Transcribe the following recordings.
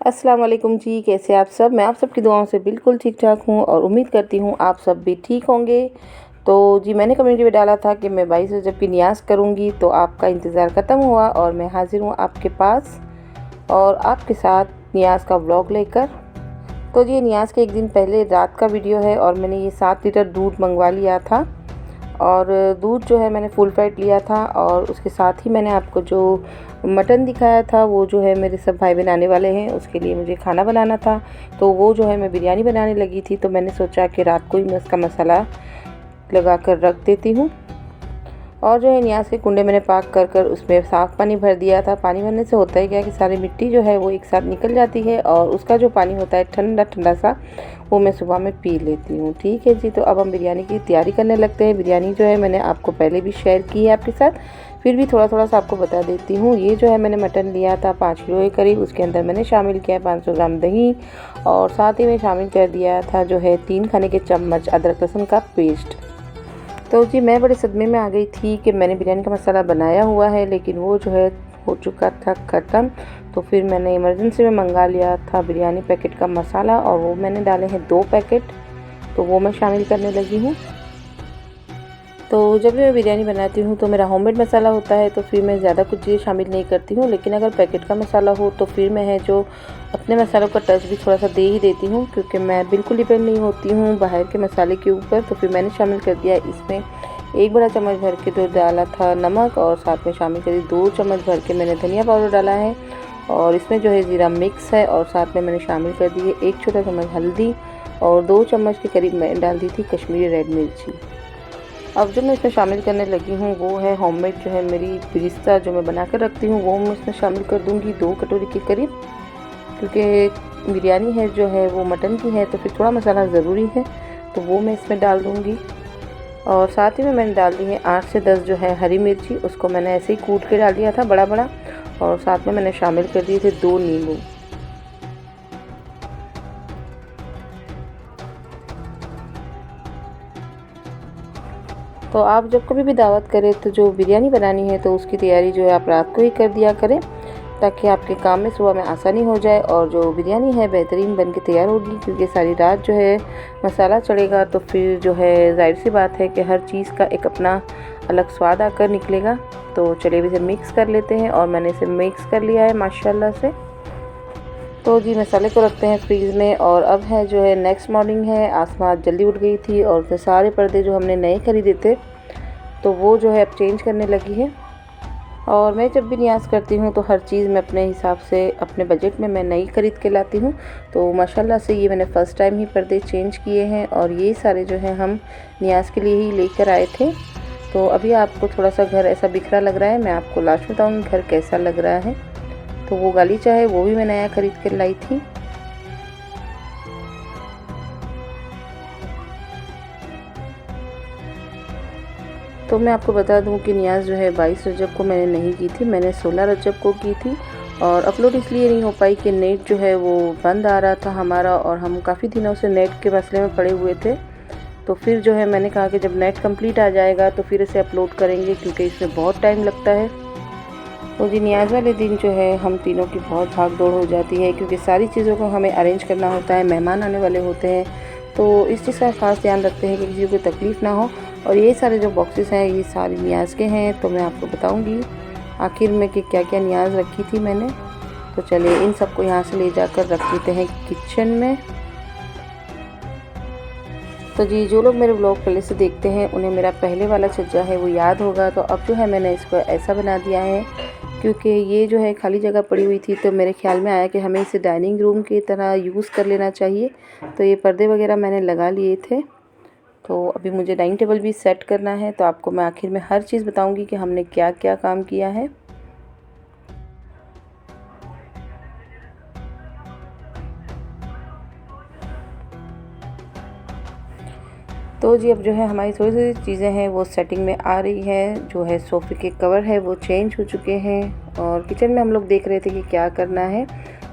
अस्सलाम वालेकुम जी, कैसे आप सब। मैं आप सबकी दुआओं से बिल्कुल ठीक ठाक हूँ और उम्मीद करती हूँ आप सब भी ठीक होंगे। तो जी मैंने कम्युनिटी में डाला था कि मैं 22 रजब की नियाज़ करूँगी, तो आपका इंतज़ार ख़त्म हुआ और मैं हाज़िर हूँ आपके पास और आपके साथ नियाज़ का व्लॉग लेकर। तो जी नियाज़ के एक दिन पहले रात का वीडियो है और मैंने ये 7 लीटर दूध मंगवा लिया था और दूध जो है मैंने फुल फैट लिया था और उसके साथ ही मैंने आपको जो मटन दिखाया था वो जो है मेरे सब भाई बहन आने वाले हैं, उसके लिए मुझे खाना बनाना था। तो वो जो है मैं बिरयानी बनाने लगी थी, तो मैंने सोचा कि रात को ही मैं उसका मसाला लगा कर रख देती हूँ। और जो है नियाज़ के कुंडे मैंने पाक कर कर उसमें साफ़ पानी भर दिया था। पानी भरने से होता है क्या कि सारी मिट्टी जो है वो एक साथ निकल जाती है और उसका जो पानी होता है ठंडा ठंडा सा, वो मैं सुबह में पी लेती हूँ। ठीक है जी, तो अब हम बिरयानी की तैयारी करने लगते हैं। बिरयानी जो है मैंने आपको पहले भी शेयर की है आपके साथ, फिर भी थोड़ा थोड़ा सा आपको बता देती हूँ। ये जो है मैंने मटन लिया था 5 किलो के करीब, उसके अंदर मैंने शामिल किया है 500 ग्राम दही और साथ ही में शामिल कर दिया था जो है 3 खाने के चम्मच अदरक लहसुन का पेस्ट। तो जी मैं बड़े सदमे में आ गई थी कि मैंने बिरयानी का मसाला बनाया हुआ है लेकिन वो जो है हो चुका था ख़त्म। तो फिर मैंने इमरजेंसी में मंगा लिया था बिरयानी पैकेट का मसाला और वो मैंने डाले हैं 2 पैकेट, तो वो मैं शामिल करने लगी हूँ। तो जब भी मैं बिरयानी बनाती हूँ तो मेरा होममेड मसाला होता है, तो फिर मैं ज़्यादा कुछ चीज़ें शामिल नहीं करती हूँ। लेकिन अगर पैकेट का मसाला हो तो फिर मैं है जो अपने मसालों का टच भी थोड़ा सा दे ही देती हूँ, क्योंकि मैं बिल्कुल डिपेंड नहीं होती हूँ बाहर के मसाले के ऊपर। तो फिर मैंने शामिल कर दिया इसमें 1 बड़ा चम्मच भर के जो डाला था नमक और साथ में शामिल करी 2 चम्मच भर के मैंने धनिया पाउडर डाला है और इसमें जो है ज़ीरा मिक्स है और साथ में मैंने शामिल कर दी है 1 छोटा चम्मच हल्दी और 2 चम्मच के करीब मैं डाल दी थी कश्मीरी रेड मिर्ची। अब जो मैं इसमें शामिल करने लगी हूँ वो है होममेड जो है मेरी बिरिस्ता जो मैं बना कर रखती हूँ, वो मैं इसमें शामिल कर दूँगी 2 कटोरी के करीब, क्योंकि बिरयानी है जो है वो मटन की है तो फिर थोड़ा मसाला ज़रूरी है, तो वो मैं इसमें डाल दूँगी। और साथ ही में मैंने डाल दी है 8 से 10 जो है हरी मिर्ची, उसको मैंने ऐसे ही कूट के डाल दिया था बड़ा बड़ा, और साथ में मैंने शामिल कर दिए थे 2 नींबू। तो आप जब कभी भी दावत करें तो जो बिरयानी बनानी है तो उसकी तैयारी जो है आप रात को ही कर दिया करें, ताकि आपके काम में सुबह में आसानी हो जाए और जो बिरयानी है बेहतरीन बन के तैयार होगी। क्योंकि सारी रात जो है मसाला चढ़ेगा तो फिर जो है जाहिर सी बात है कि हर चीज़ का एक अपना अलग स्वाद आकर निकलेगा। तो चलिए इसे मिक्स कर लेते हैं और मैंने इसे मिक्स कर लिया है माशाल्लाह से। तो जी मसाले को रखते हैं फ्रीज़ में। और अब है जो है नेक्स्ट मॉर्निंग है, आसमान जल्दी उठ गई थी और फिर सारे पर्दे जो हमने नए ख़रीदे थे तो वो जो है अब चेंज करने लगी है। और मैं जब भी नियाज़ करती हूँ तो हर चीज़ मैं अपने हिसाब से अपने बजट में मैं नई ख़रीद के लाती हूँ। तो माशाल्लाह से ये मैंने फ़र्स्ट टाइम ही पर्दे चेंज किए हैं और ये सारे जो हैं हम नियाज़ के लिए ही लेकर आए थे। तो अभी आपको थोड़ा सा घर ऐसा बिखरा लग रहा है, मैं आपको लास्ट में बताऊँगी घर कैसा लग रहा है। तो वो गालीचा है वो भी मैं नया ख़रीद कर लाई थी। तो मैं आपको बता दूं कि नियाज़ जो है 22 रजब को मैंने नहीं की थी, मैंने 16 रजब को की थी। और अपलोड इसलिए नहीं हो पाई कि नेट जो है वो बंद आ रहा था हमारा और हम काफ़ी दिनों से नेट के मसले में पड़े हुए थे। तो फिर जो है मैंने कहा कि जब नेट कंप्लीट आ जाएगा तो फिर इसे अपलोड करेंगे, क्योंकि इसमें बहुत टाइम लगता है। तो जी नियाज़ वाले दिन जो है हम तीनों की बहुत भाग दौड़ हो जाती है, क्योंकि सारी चीज़ों को हमें अरेंज करना होता है, मेहमान आने वाले होते हैं, तो इस चीज़ का ख़ास ध्यान रखते हैं कि किसी को तकलीफ़ ना हो। और ये सारे जो बॉक्सेस हैं ये सारे नियाज़ के हैं, तो मैं आपको बताऊंगी आखिर में कि क्या क्या नियाज़ रखी थी मैंने। तो चलिए इन सबको यहाँ से ले जाकर रख देते हैं किचन में। तो जी जो लोग मेरे ब्लॉग पहले से देखते हैं उन्हें मेरा पहले वाला छज्जा है वो याद होगा। तो अब जो है मैंने इसको ऐसा बना दिया है, क्योंकि ये जो है खाली जगह पड़ी हुई थी तो मेरे ख्याल में आया कि हमें इसे डाइनिंग रूम की तरह यूज़ कर लेना चाहिए। तो ये पर्दे वगैरह मैंने लगा लिए थे। तो अभी मुझे डाइनिंग टेबल भी सेट करना है, तो आपको मैं आखिर में हर चीज़ बताऊंगी कि हमने क्या क्या काम किया है। तो जी अब जो है हमारी थोड़ी थोड़ी चीज़ें हैं वो सेटिंग में आ रही है। जो है सोफ़े के कवर है वो चेंज हो चुके हैं और किचन में हम लोग देख रहे थे कि क्या करना है।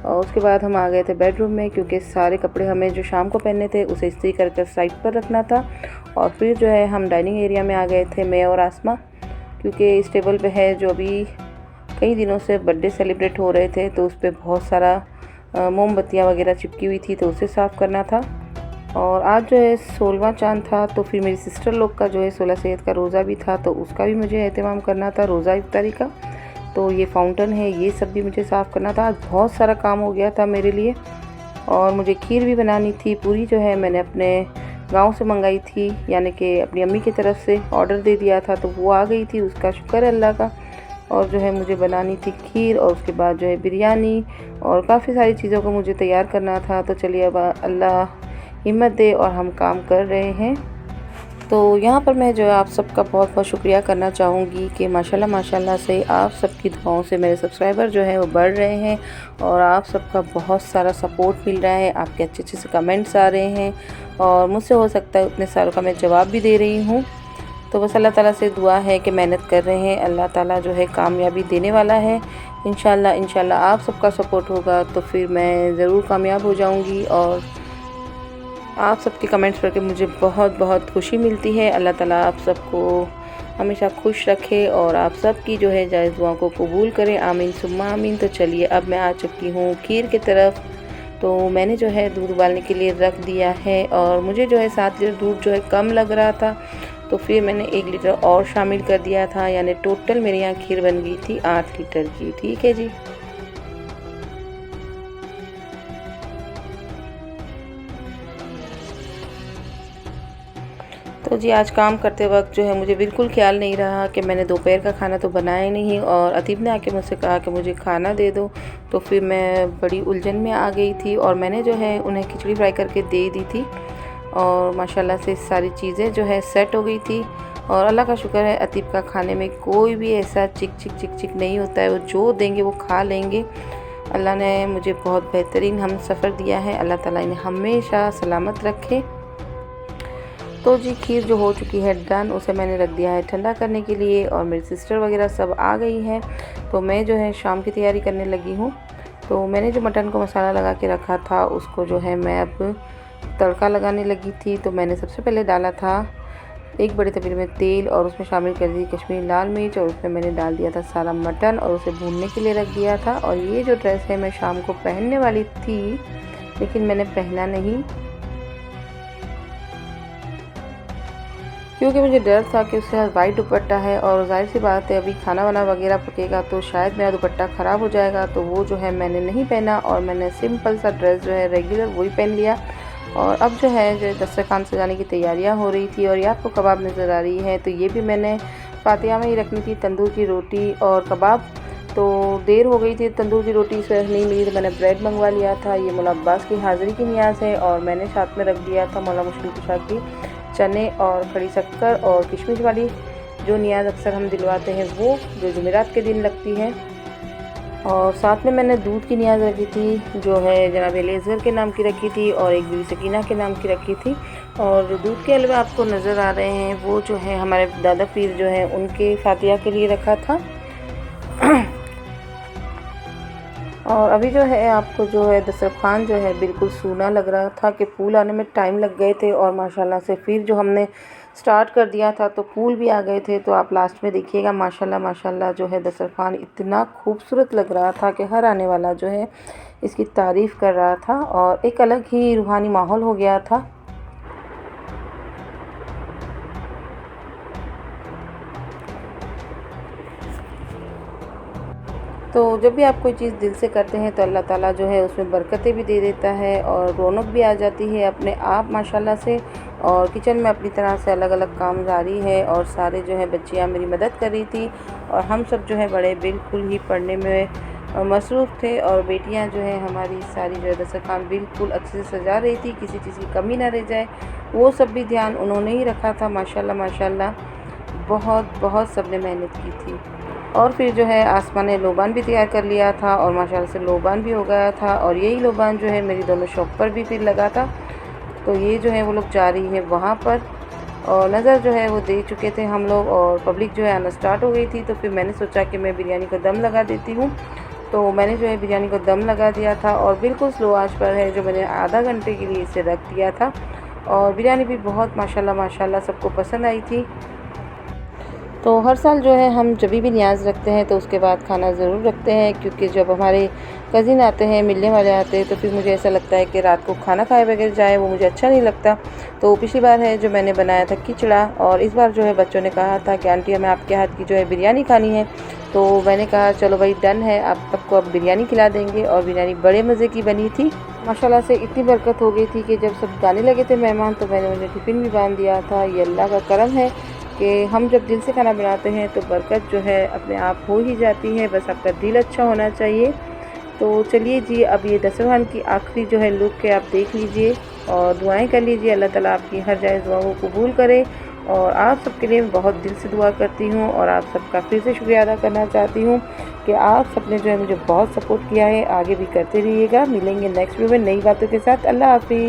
और उसके बाद हम आ गए थे बेडरूम में, क्योंकि सारे कपड़े हमें जो शाम को पहनने थे उसे इस्त्री कर साइड पर रखना था। और फिर जो है हम डाइनिंग एरिया में आ गए थे मैं और आसमा, क्योंकि इस टेबल पे है जो अभी कई दिनों से बर्थडे सेलिब्रेट हो रहे थे तो उस पर बहुत सारा मोमबत्तियाँ वगैरह चिपकी हुई थी तो उसे साफ़ करना था। और आज जो है 16वां चाँद था, तो फिर मेरी सिस्टर लोग का जो है 16 सैयद का रोज़ा भी था, तो उसका भी मुझे एहतमाम करना था, रोज़ा इफ्तारी का। तो ये फाउंटेन है, ये सब भी मुझे साफ़ करना था। आज बहुत सारा काम हो गया था मेरे लिए। और मुझे खीर भी बनानी थी। पूरी जो है मैंने अपने गांव से मंगाई थी, यानी कि अपनी अम्मी की तरफ से ऑर्डर दे दिया था, तो वो आ गई थी, उसका शुक्र है अल्लाह का। और जो है मुझे बनानी थी खीर, और उसके बाद जो है बिरयानी, और काफ़ी सारी चीज़ों को मुझे तैयार करना था। तो चलिए अब अल्लाह हिम्मत दे और हम काम कर रहे हैं। तो यहाँ पर मैं जो है आप सबका बहुत बहुत शुक्रिया करना चाहूँगी कि माशाल्लाह माशाल्लाह से आप सबकी दुआओं से मेरे सब्सक्राइबर जो है वो बढ़ रहे हैं, और आप सबका बहुत सारा सपोर्ट मिल रहा है। आपके अच्छे अच्छे से कमेंट्स आ रहे हैं, और मुझसे हो सकता है उतने सारों का मैं जवाब भी दे रही हूँ। तो बस अल्लाह ताला से दुआ है कि मेहनत कर रहे हैं, अल्लाह ताला जो है कामयाबी देने वाला है। इंशाल्लाह इंशाल्लाह आप सबका सपोर्ट होगा तो फिर मैं ज़रूर कामयाब हो जाऊँगी। और आप सबके कमेंट्स पढ़ के मुझे बहुत बहुत खुशी मिलती है। अल्लाह ताला आप सबको हमेशा खुश रखे और आप सबकी जो है जायज़ दुआओं को कबूल करे, आमीन सुम्मा आमीन। तो चलिए अब मैं आ चुकी हूँ खीर की तरफ। तो मैंने जो है दूध उबालने के लिए रख दिया है, और मुझे जो है 7 लीटर दूध जो है कम लग रहा था, तो फिर मैंने 1 लीटर और शामिल कर दिया था, यानी टोटल मेरे यहाँ खीर बन गई थी 8 लीटर की। ठीक है जी। तो जी आज काम करते वक्त जो है मुझे बिल्कुल ख्याल नहीं रहा कि मैंने दोपहर का खाना तो बनाया ही नहीं, और अतीब ने आके मुझसे कहा कि मुझे खाना दे दो। तो फिर मैं बड़ी उलझन में आ गई थी, और मैंने जो है उन्हें खिचड़ी फ्राई करके दे दी थी, और माशाल्लाह से सारी चीज़ें जो है सेट हो गई थी। और अल्लाह का शुक्र है अतीब का खाने में कोई भी ऐसा चिक चिक चिक चिक नहीं होता है, वो जो देंगे वो खा लेंगे। अल्लाह ने मुझे बहुत बेहतरीन हम सफ़र दिया है, अल्लाह ताला इन्हें हमेशा सलामत रखे। तो जी खीर जो हो चुकी है डन, उसे मैंने रख दिया है ठंडा करने के लिए, और मेरी सिस्टर वगैरह सब आ गई हैं। तो मैं जो है शाम की तैयारी करने लगी हूँ। तो मैंने जो मटन को मसाला लगा के रखा था उसको जो है मैं अब तड़का लगाने लगी थी। तो मैंने सबसे पहले डाला था एक बड़े तपेले में तेल, और उसमें शामिल कर दी कश्मीरी लाल मिर्च, और उसमें मैंने डाल दिया था सारा मटन और उसे भूनने के लिए रख दिया था। और ये जो ड्रेस है मैं शाम को पहनने वाली थी, लेकिन मैंने पहना नहीं, क्योंकि मुझे डर था कि उसके साथ वाइट दुपट्टा है, और जाहिर सी बात है अभी खाना वाना वगैरह पकेगा तो शायद मेरा दुपट्टा ख़राब हो जाएगा। तो वो जो है मैंने नहीं पहना, और मैंने सिंपल सा ड्रेस जो है रेगुलर वही पहन लिया। और अब जो है जो दस्तरखान सजाने की तैयारियां हो रही थी, और ये आपको कबाब नज़र आ रही है, तो ये भी मैंने फातिहा में ही रखनी थी, तंदूर की रोटी और कबाब। तो देर हो गई थी, तंदूर की रोटी इस वजह नहीं मिली, तो मैंने ब्रेड मंगवा लिया था। ये मौला अब्बास की हाज़िरी की नियाज़ है, और मैंने साथ में रख दिया था मौला मुश्किल कुशा की चने और खड़ी शक्कर और किशमिश वाली जो नियाज़ अक्सर हम दिलवाते हैं, वो जो जुमेरात के दिन लगती है। और साथ में मैंने दूध की नियाज़ रखी थी, जो है जनाब लेज़र के नाम की रखी थी, और एक बीवी सकीना के नाम की रखी थी। और जो दूध के हलवे आपको नज़र आ रहे हैं वो जो है हमारे दादा पीर जो है उनके फातिहा के लिए रखा था। और अभी जो है आपको जो है दस्तरखान जो है बिल्कुल सूना लग रहा था कि फूल आने में टाइम लग गए थे, और माशाल्लाह से फिर जो हमने स्टार्ट कर दिया था तो फूल भी आ गए थे। तो आप लास्ट में देखिएगा माशाल्लाह माशाल्लाह जो है दस्तरखान इतना खूबसूरत लग रहा था कि हर आने वाला जो है इसकी तारीफ़ कर रहा था, और एक अलग ही रूहानी माहौल हो गया था। तो जब भी आप कोई चीज़ दिल से करते हैं तो अल्लाह ताला जो है उसमें बरकतें भी दे देता है, और रौनक भी आ जाती है अपने आप माशाल्लाह से। और किचन में अपनी तरह से अलग अलग काम जारी है, और सारे जो है बच्चियाँ मेरी मदद कर रही थी, और हम सब जो है बड़े बिल्कुल ही पढ़ने में मसरूफ़ थे। और बेटियाँ जो है हमारी सारी जो है दस्तरखान बिल्कुल अच्छे से सजा रही थी, किसी चीज़ की कमी ना रह जाए, वो सब भी ध्यान उन्होंने ही रखा था। माशाल्लाह माशाल्लाह बहुत बहुत सब ने मेहनत की थी। और फिर जो है आसमा ने लोबान भी तैयार कर लिया था, और माशाल्लाह से लोबान भी हो गया था, और यही लोबान जो है मेरी दोनों शॉप पर भी फिर लगा था। तो ये जो है वो लोग जा रही है वहाँ पर, और नज़र जो है वो दे चुके थे हम लोग, और पब्लिक जो है आना स्टार्ट हो गई थी। तो फिर मैंने सोचा कि मैं बिरयानी को दम लगा देती हूँ। तो मैंने जो है बिरयानी को दम लगा दिया था, और बिल्कुल स्लो आंच पर है, जो मैंने आधा घंटे के लिए इसे रख दिया था। और बिरयानी भी बहुत माशाल्लाह माशाल्लाह सबको पसंद आई थी। तो हर साल जो है हम जब भी न्याज़ रखते हैं तो उसके बाद खाना ज़रूर रखते हैं, क्योंकि जब हमारे कज़िन आते हैं, मिलने वाले आते हैं, तो फिर मुझे ऐसा लगता है कि रात को खाना खाए बगैर जाए वो मुझे अच्छा नहीं लगता। तो पिछली बार है जो मैंने बनाया था खिचड़ा, और इस बार जो है बच्चों ने कहा था कि आंटी हमें आपके हाथ की जो है बिरयानी खानी है। तो मैंने कहा चलो भाई डन है, आप सबको अब बिरयानी खिला देंगे। और बिरयानी बड़े मज़े की बनी थी, माशाल्लाह से इतनी बरकत हो गई थी कि जब सब जाने लगे थे मेहमान तो मैंने उन्हें टिफ़िन भी बांध दिया था। ये अल्लाह का करम है कि हम जब दिल से खाना बनाते हैं तो बरकत जो है अपने आप हो ही जाती है, बस आपका दिल अच्छा होना चाहिए। तो चलिए जी, अब ये दस्तरखान की आखिरी जो है लुक है, आप देख लीजिए और दुआएं कर लीजिए, अल्लाह ताला आपकी हर जायज़ दुआओं को कबूल करे। और आप सबके लिए मैं बहुत दिल से दुआ करती हूँ, और आप सबका फिर से शुक्रिया अदा करना चाहती हूँ कि आप सबने जो है मुझे बहुत सपोर्ट किया है, आगे भी करते रहिएगा। मिलेंगे नेक्स्ट वीडियो में नई बातों के साथ। अल्लाह हाफ़िज़।